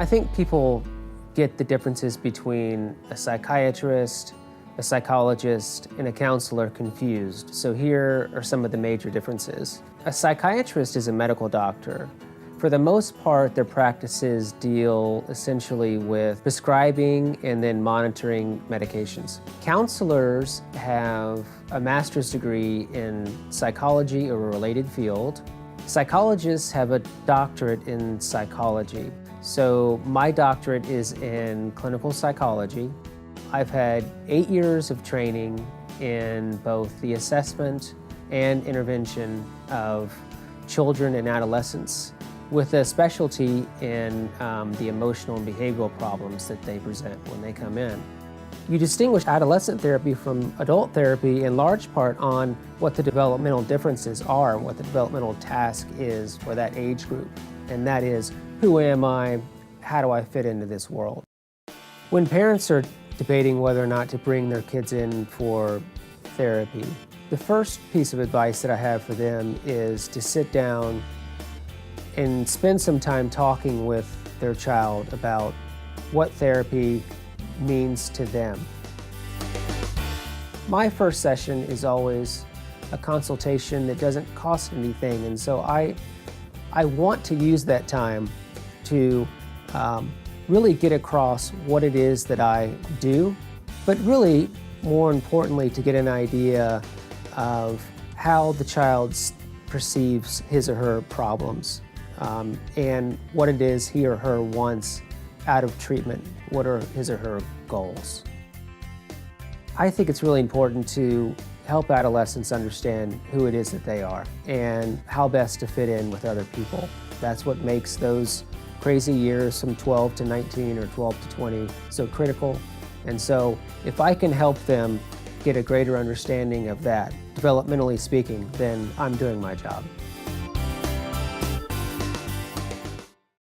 I think people get the differences between a psychiatrist, a psychologist, and a counselor confused. So here are some of the major differences. A psychiatrist is a medical doctor. For the most part, their practices deal essentially with prescribing and then monitoring medications. Counselors have a master's degree in psychology or a related field. Psychologists have a doctorate in psychology. So my doctorate is in clinical psychology. I've had 8 years of training in both the assessment and intervention of children and adolescents, with a specialty in the emotional and behavioral problems that they present when they come in. You distinguish adolescent therapy from adult therapy in large part on what the developmental differences are and what the developmental task is for that age group. And that is, who am I? How do I fit into this world? When parents are debating whether or not to bring their kids in for therapy, the first piece of advice that I have for them is to sit down and spend some time talking with their child about what therapy means to them. My first session is always a consultation that doesn't cost anything, and so I want to use that time to really get across what it is that I do, but really, more importantly, to get an idea of how the child perceives his or her problems and what it is he or her wants out of treatment. What are his or her goals? I think it's really important to help adolescents understand who it is that they are and how best to fit in with other people. That's what makes those crazy years from 12 to 19 or 12 to 20 so critical. And so if I can help them get a greater understanding of that, developmentally speaking, then I'm doing my job.